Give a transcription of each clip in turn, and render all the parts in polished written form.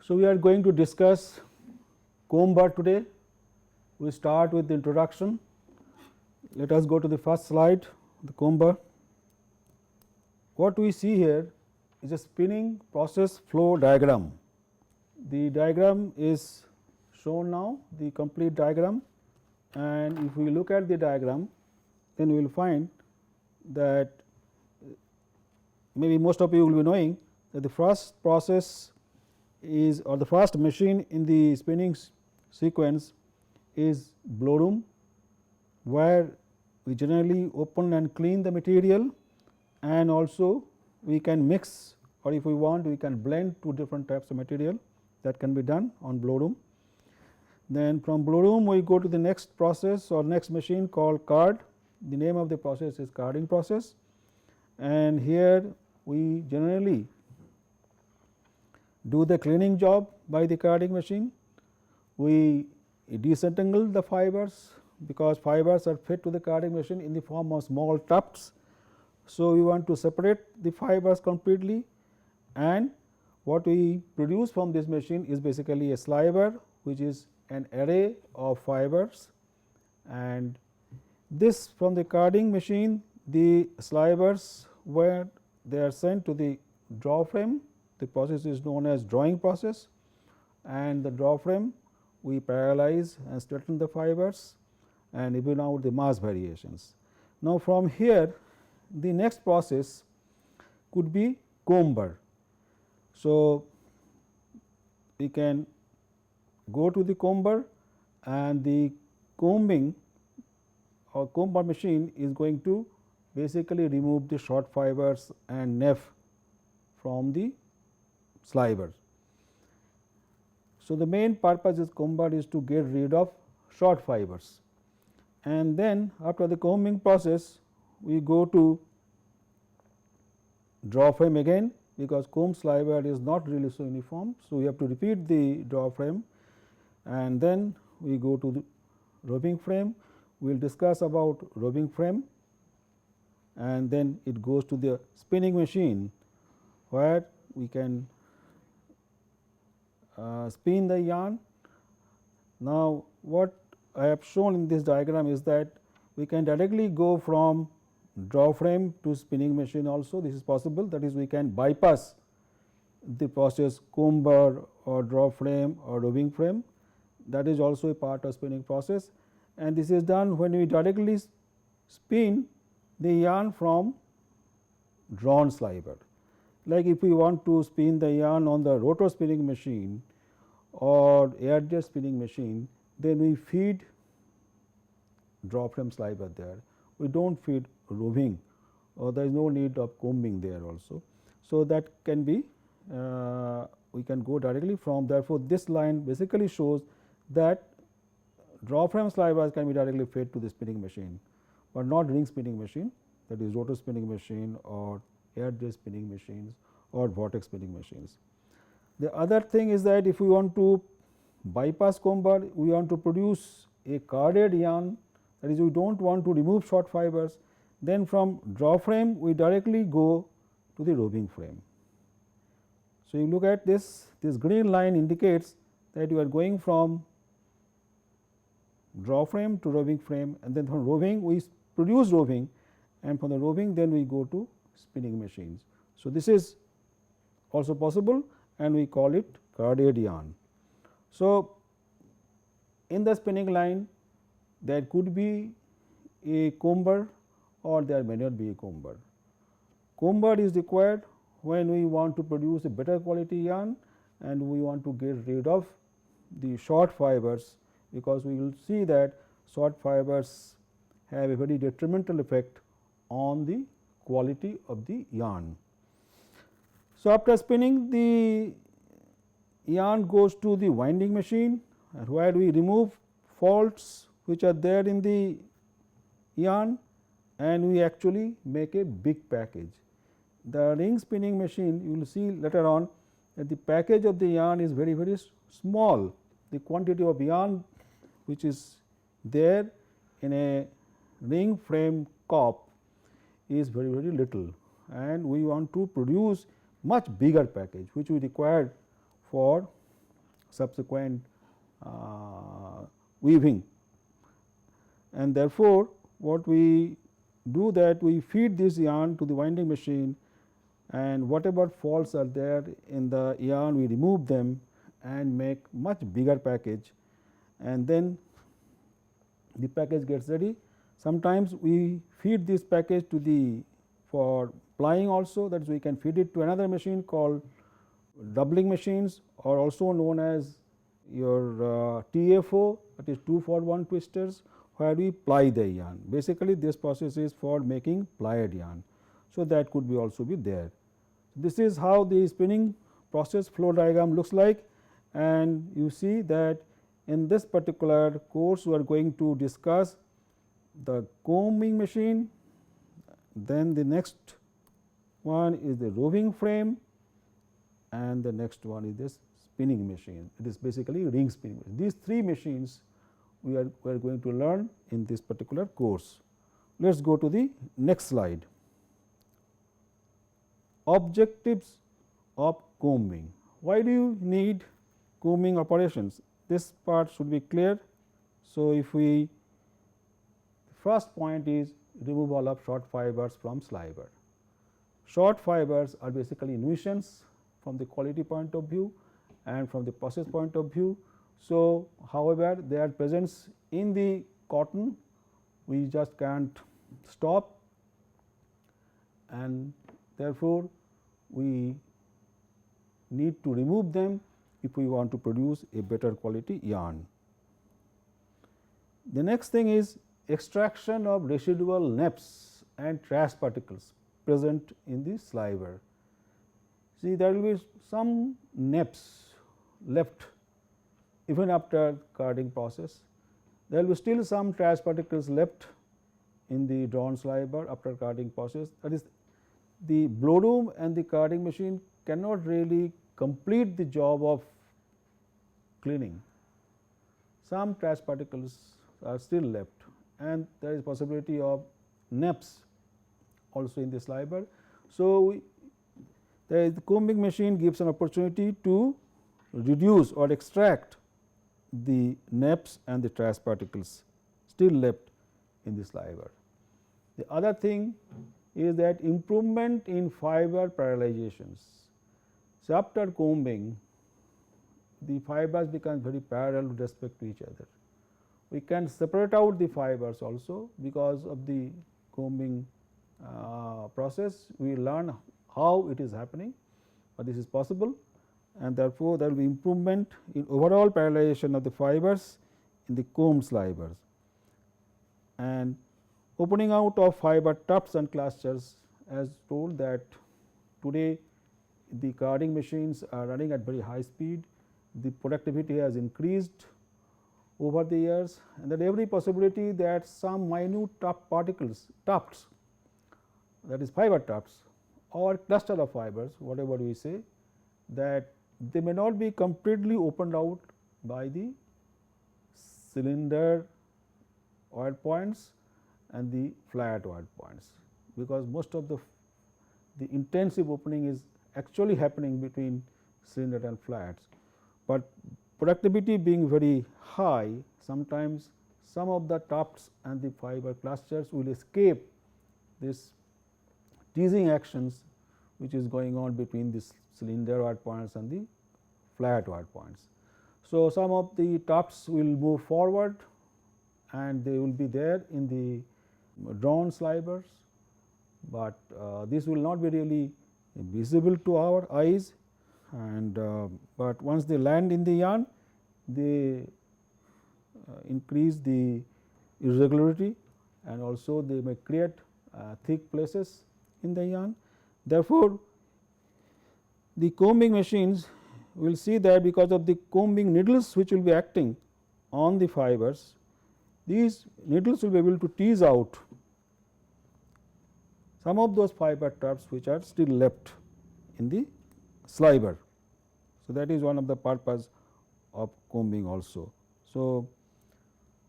So, we are going to discuss comb bar today. We start with the introduction. Let us go to the first slide, the comb bar. What we see here is a spinning process flow diagram. The diagram is shown now, the complete diagram, and if we look at the diagram, then we will find that maybe most of you will be knowing that the first process is, or the first machine in the spinning sequence is blow room, where we generally open and clean the material, and also we can mix, or if we want we can blend two different types of material. That can be done on blow room. Then from blow room we go to the next process or next machine called card. The name of the process is carding process, and here we generally do the cleaning job by the carding machine. We disentangle the fibers, because fibers are fed to the carding machine in the form of small tufts. So, we want to separate the fibers completely, and what we produce from this machine is basically a sliver, which is an array of fibers, and this from the carding machine, the slivers, where they are sent to the draw frame. The process is known as drawing process, and the draw frame we parallelize and straighten the fibers and even out the mass variations. Now, from here the next process could be comb bar. So, we can go to the comb bar, and the combing or comb bar machine is going to basically remove the short fibers and neff from the sliver. So, the main purpose of comb bar is to get rid of short fibers, and then after the combing process we go to draw frame again, because comb sliver is not really so uniform. So, we have to repeat the draw frame, and then we go to the rubbing frame. We will discuss about rubbing frame, and then it goes to the spinning machine, where we can spin the yarn. Now, what I have shown in this diagram is that we can directly go from draw frame to spinning machine also. This is possible, that is, we can bypass the process comb bar or draw frame or rubbing frame. That is also a part of spinning process, and this is done when we directly spin the yarn from drawn sliver. Like if we want to spin the yarn on the rotor spinning machine or air jet spinning machine, then we feed draw frame sliver there. We do not feed rubbing, or there is no need of combing there also. So, that can be we can go directly from. Therefore, this line basically shows that draw frame slivers can be directly fed to the spinning machine, but not ring spinning machine, that is rotor spinning machine or air jet spinning machines or vortex spinning machines. The other thing is that if we want to bypass comb bar, we want to produce a carded yarn, that is, we do not want to remove short fibers, then from draw frame we directly go to the rubbing frame. So, you look at this green line indicates that you are going from draw frame to rubbing frame, and then from rubbing we produce rubbing, and from the rubbing then we go to spinning machines. So, this is also possible, and we call it carded yarn. So, in the spinning line there could be a comb bar or there may not be a comb bar. Comb bar is required when we want to produce a better quality yarn, and we want to get rid of the short fibers, because we will see that short fibers have a very detrimental effect on the quality of the yarn. So, after spinning, the yarn goes to the winding machine, and where we remove faults which are there in the yarn, and we actually make a big package. The ring spinning machine, you will see later on that the package of the yarn is very small. The quantity of yarn which is there in a ring frame cup is very little, and we want to produce much bigger package, which we require for subsequent weaving. And therefore, what we do that we feed this yarn to the winding machine, and whatever faults are there in the yarn we remove them and make much bigger package, and then the package gets ready. Sometimes we feed this package to the for plying also, that is we can feed it to another machine called doubling machines, or also known as your TFO, that is 2 for 1 twisters, where we ply the yarn. Basically this process is for making plied yarn. So, that could be also be there. This is how the spinning process flow diagram looks like, and you see that in this particular course we are going to discuss the combing machine, then the next one is the roving frame, and the next one is this spinning machine. It is basically ring spinning. These three machines we are going to learn in this particular course. Let us go to the next slide. Objectives of combing. Why do you need combing operations? This part should be clear. So, if we first point is removal of short fibers from sliver. Short fibers are basically nuisance from the quality point of view and from the process point of view. So, however, their presence in the cotton we just can't stop, and therefore, we need to remove them if we want to produce a better quality yarn. The next thing is extraction of residual naps and trash particles present in the sliver. See, there will be some naps left even after carding process. There will be still some trash particles left in the drawn sliver after carding process. That is, the blow room and the carding machine cannot really complete the job of cleaning. Some trash particles are still left, and there is possibility of naps also in the sliver. So, the combing machine gives an opportunity to reduce or extract the naps and the trash particles still left in the sliver. The other thing is that improvement in fiber parallelizations. So, after combing, the fibers become very parallel with respect to each other. We can separate out the fibers also because of the combing process. We learn how it is happening, but this is possible, and therefore, there will be improvement in overall parallelization of the fibers in the comb slivers. And opening out of fiber tufts and clusters, as told that today the carding machines are running at very high speed, the productivity has increased over the years, and that every possibility that some minute tuft particles, tufts, that is fiber tufts or cluster of fibers, whatever we say, that they may not be completely opened out by the cylinder wire points and the flat wire points, because most of the intensive opening is actually happening between cylinder and flats. But productivity being very high, sometimes some of the tufts and the fiber clusters will escape this teasing actions which is going on between this cylinder wire points and the flat wire points. So, some of the tufts will move forward and they will be there in the drawn slivers, but this will not be really visible to our eyes, and but once they land in the yarn, they increase the irregularity, and also they may create thick places in the yarn. Therefore, the combing machines will see that because of the combing needles which will be acting on the fibers, these needles will be able to tease out some of those fiber tufts which are still left in the sliver. So, that is one of the purpose of combing also. So,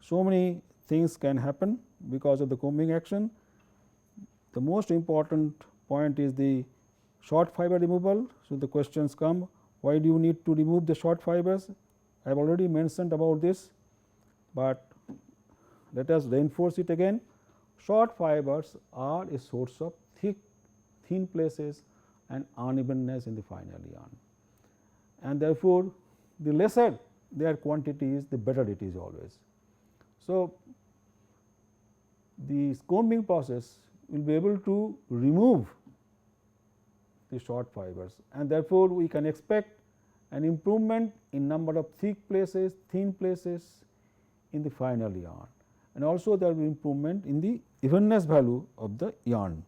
so many things can happen because of the combing action. The most important point is the short fiber removal. So, the questions come, why do you need to remove the short fibers? I have already mentioned about this, but let us reinforce it again. Short fibers are a source of thin places and unevenness in the final yarn, and therefore, the lesser their quantity is, the better it is always. So, the combing process will be able to remove the short fibers, and therefore, we can expect an improvement in number of thick places, thin places in the final yarn, and also there will be improvement in the evenness value of the yarn.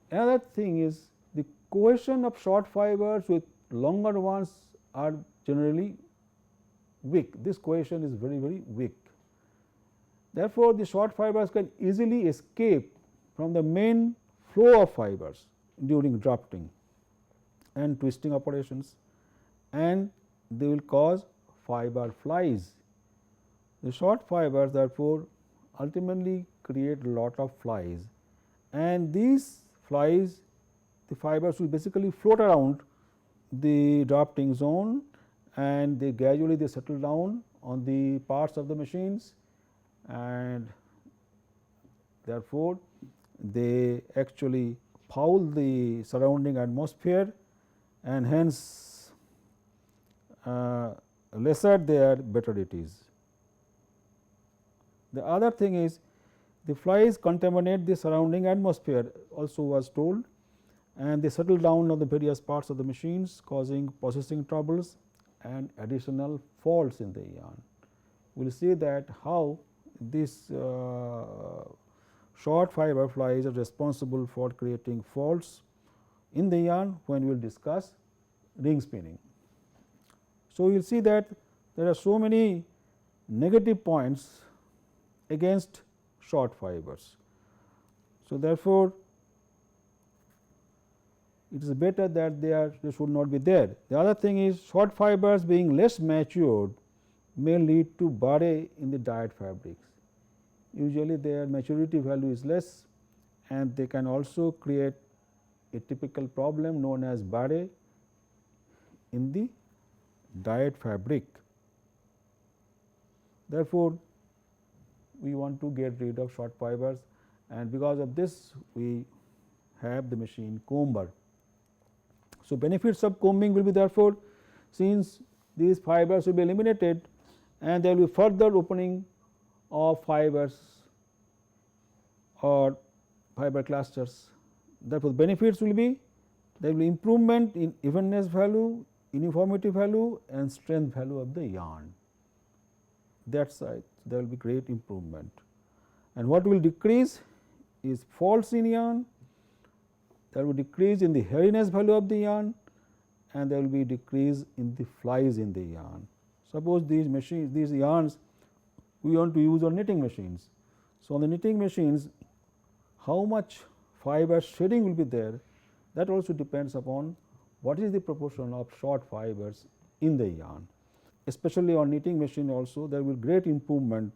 Another thing is the cohesion of short fibers with longer ones are generally weak. This cohesion is very weak. Therefore, the short fibers can easily escape from the main flow of fibers during drafting and twisting operations, and they will cause fiber flies. The short fibers therefore, ultimately create a lot of flies, and these flies, the fibers will basically float around the drafting zone, and they gradually settle down on the parts of the machines, and therefore, they actually foul the surrounding atmosphere, and hence lesser they are, better it is. The other thing is the flies contaminate the surrounding atmosphere also was told, and they settle down on the various parts of the machines, causing processing troubles and additional faults in the yarn. We will see that how this short fiber flies are responsible for creating faults in the yarn when we will discuss ring spinning. So, you will see that there are so many negative points against short fibers. So, therefore, it is better that they should not be there. The other thing is short fibers being less matured may lead to barre in the dyed fabrics. Usually their maturity value is less, and they can also create a typical problem known as barre in the dyed fabric. Therefore, we want to get rid of short fibers, and because of this we have the machine comber. So, benefits of combing will be therefore, since these fibers will be eliminated and there will be further opening of fibers or fiber clusters. Therefore, benefits will be there will be improvement in evenness value, uniformity value and strength value of the yarn. That side there will be great improvement, and what will decrease is faults in yarn, there will be decrease in the hairiness value of the yarn, and there will be decrease in the flies in the yarn. Suppose these machines, these yarns we want to use on knitting machines. So, on the knitting machines how much fiber shedding will be there, that also depends upon what is the proportion of short fibers in the yarn. Especially on knitting machine also there will be great improvement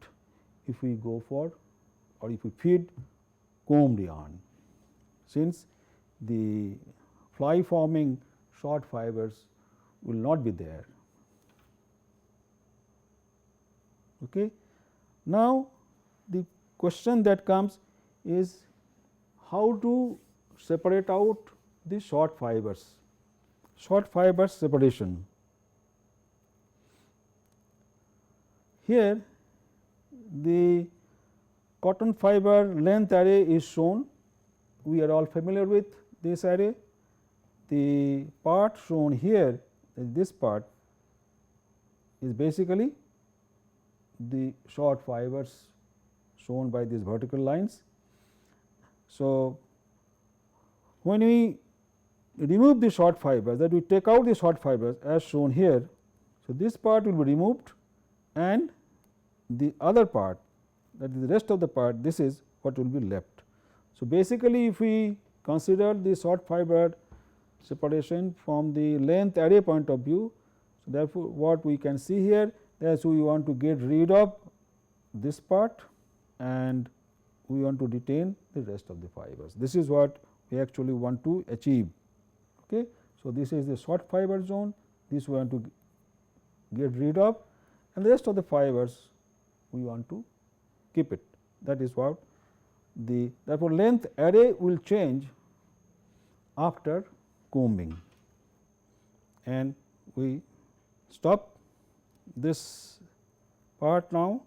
if we go for or if we feed combed yarn, since the fly forming short fibers will not be there. Okay. Now, the question that comes is how to separate out the short fibers separation. Here the cotton fiber length array is shown. We are all familiar with this array. The part shown here, this part is basically the short fibers shown by these vertical lines. So, when we remove the short fibers, that we take out the short fibers as shown here. So, this part will be removed, and the other part, that is the rest of the part, this is what will be left. So, basically if we consider the short fiber separation from the length array point of view, so therefore, what we can see here is we want to get rid of this part and we want to retain the rest of the fibers. This is what we actually want to achieve. Okay. So, this is the short fiber zone, this we want to get rid of, and the rest of the fibers we want to keep it. That is what the therefore, length array will change after combing, and we stop this part now.